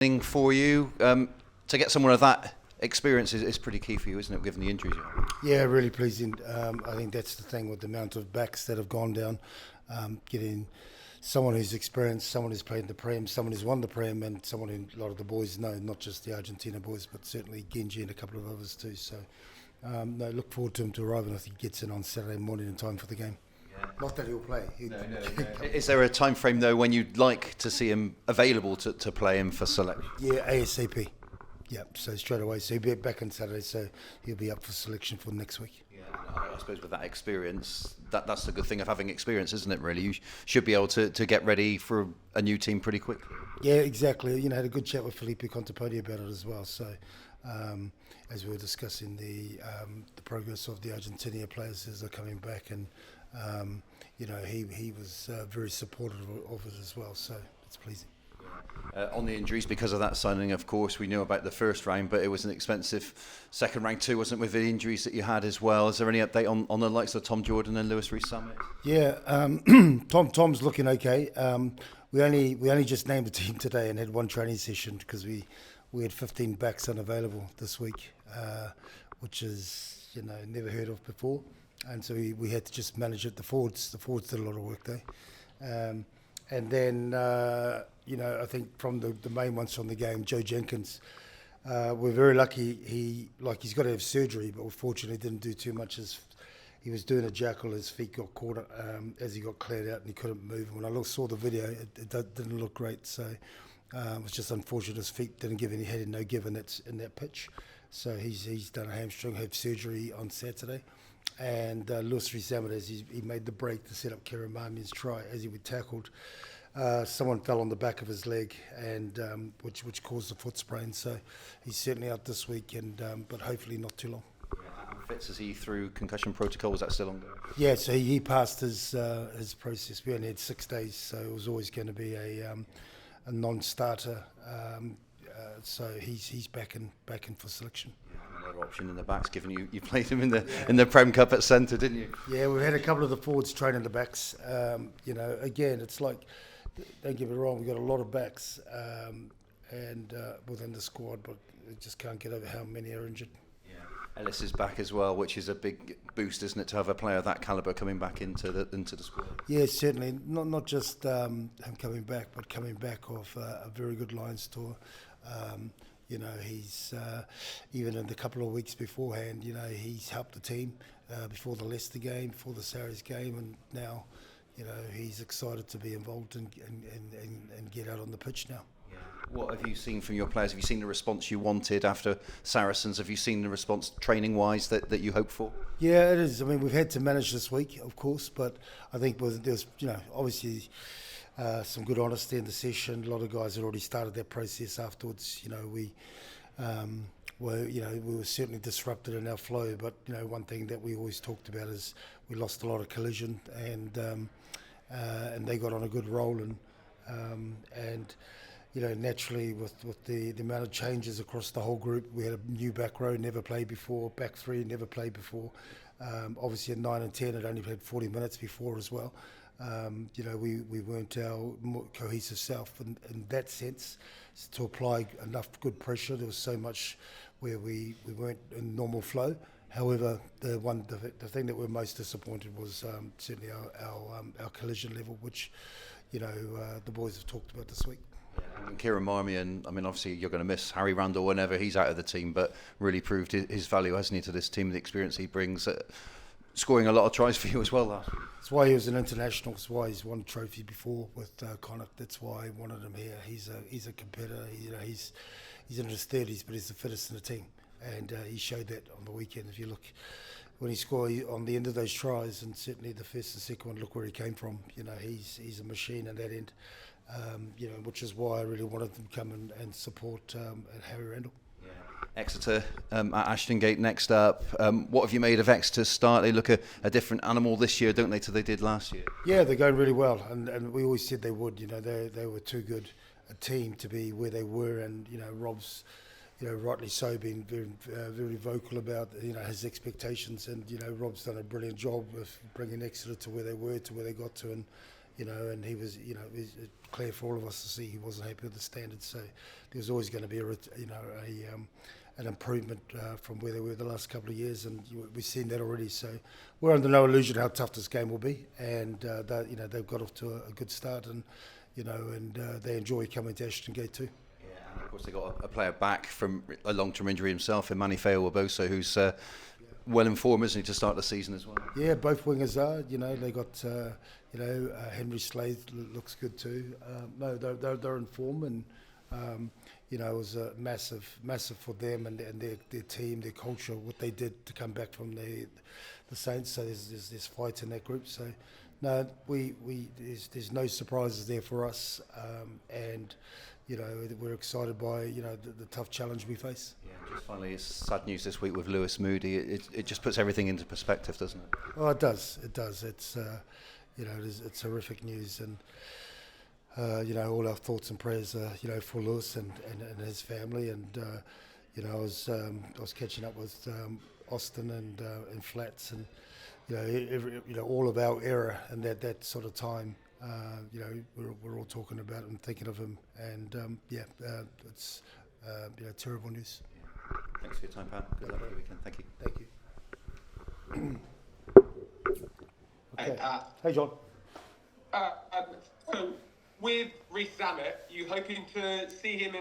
For you to get someone of that experience is pretty key for you, isn't it, given the injuries? Yeah, really pleasing. I think that's the thing with the amount of backs that have gone down. Getting someone who's experienced, someone who's played in the Prem, someone who's won the Prem, and someone who a lot of the boys know, not just the Argentina boys, but certainly Genji and a couple of others too. So, no, look forward to him to arriving. I think he gets in on Saturday morning in time for the game. Not that he'll play. No. Is there a time frame though when you'd like to see him available to play him for selection? Yeah, ASAP. Yeah, so straight away. So he'll be back on Saturday, so he'll be up for selection for next week. Yeah, I suppose with that experience, that's the good thing of having experience, isn't it, really? You should be able to get ready for a new team pretty quickly. Yeah, exactly. Had a good chat with Felipe Contapodi about it as well. So, as we were discussing the progress of the Argentina players as they're coming back, and he was very supportive of it as well. So it's pleasing. On the injuries, because of that signing, of course, we knew about the first round, but it was an expensive second round too, wasn't it, with the injuries that you had as well? Is there any update on the likes of Tom Jordan and Lewis Rees-Summit? Yeah, Tom's looking okay. We only just named the team today and had one training session because we had 15 backs unavailable this week, which is never heard of before, and so we had to just manage it. The forwards did a lot of work there. And then, I think from the main ones from the game, Joe Jenkins, we're very lucky. He's got to have surgery, but unfortunately didn't do too much. As he was doing a jackal, his feet got caught as he got cleared out and he couldn't move. When I saw the video, it didn't look great. So it was just unfortunate his feet didn't give any, had no give in that pitch. So he's done a hamstring, had surgery on Saturday. And Lewis Rees-Summit, as he made the break to set up Kieran Marmion's try, as he was tackled, someone fell on the back of his leg, and which caused a foot sprain. So he's certainly out this week, but hopefully not too long. Fitz, is he through concussion protocol? Was that still ongoing? Yeah, so he passed his process. We only had 6 days, so it was always going to be a non-starter. So he's back in for selection. Another option in the backs, given you played him in the Prem Cup at centre, didn't you? Yeah, we've had a couple of the forwards training the backs. Again, it's like, don't get me wrong, we've got a lot of backs and within the squad, but we just can't get over how many are injured. Yeah. Ellis is back as well, which is a big boost, isn't it, to have a player of that calibre coming back into the squad? Yeah, certainly. Not just him coming back, but coming back off a very good Lions tour. He's even in the couple of weeks beforehand, he's helped the team before the Leicester game, before the Sarries game, and now, he's excited to be involved and get out on the pitch now. Yeah. What have you seen from your players? Have you seen the response you wanted after Saracens? Have you seen the response training-wise that you hoped for? Yeah, it is. I mean, we've had to manage this week, of course, but I think there's obviously some good honesty in the session. A lot of guys had already started that process afterwards. We were certainly disrupted in our flow, but one thing that we always talked about is we lost a lot of collision, and they got on a good roll, and naturally with the amount of changes across the whole group, we had a new back row, never played before, back three, never played before. Obviously at 9 and 10 had only played 40 minutes before as well. We weren't our more cohesive self in that sense to apply enough good pressure. There was so much where we weren't in normal flow. However, the thing that we're most disappointed was certainly our collision level, which the boys have talked about this week. And Kieran Marmion, I mean, obviously you're going to miss Harry Randall whenever he's out of the team, but really proved his value, hasn't he, to this team, the experience he brings, scoring a lot of tries for you as well. That's why he was an international. That's why he's won a trophy before with Connacht. That's why I wanted him here. He's a competitor. He's in his 30s, but he's the fittest in the team, and he showed that on the weekend. If you look when he scored on the end of those tries, and certainly the first and second one, look where he came from. He's a machine at that end. Which is why I really wanted them to come and support Harry Randall. Yeah. Exeter at Ashton Gate next up. What have you made of Exeter's start? They look a different animal this year, don't they, to they did last year? Yeah, they're going really well, and we always said they would. They were too good a team to be where they were, and Rob's, rightly so, been very vocal about his expectations, and Rob's done a brilliant job of bringing Exeter to where they were, to where they got to, and and he was, it was clear for all of us to see he wasn't happy with the standards. So there was always going to be an improvement from where they were the last couple of years, and we've seen that already. So we're under no illusion how tough this game will be, and they've got off to a good start, and they enjoy coming to Ashton Gate too. Yeah, and of course they got a player back from a long-term injury himself, Imani Fayo-Waboso, who's well informed, isn't he, to start the season as well? Yeah, both wingers are. They got Henry Slade looks good too. No, they're in form, and it was massive for them and their team, their culture, what they did to come back from the Saints. So there's fight in that group. So no, there's no surprises there for us, and we're excited by the tough challenge we face. Yeah, just finally, it's sad news this week with Lewis Moody. It just puts everything into perspective, doesn't it? Oh, it does. It's it's horrific news, and all our thoughts and prayers are for Lewis and his family. And I was catching up with Austin and Flats, and all of our era and that sort of time. We're all talking about and thinking of him, and it's terrible news. Yeah. Thanks for your time, Pat. Good luck for the weekend. Thank you. Okay. Hey, John. So with Reece Zammit, you hoping to see him in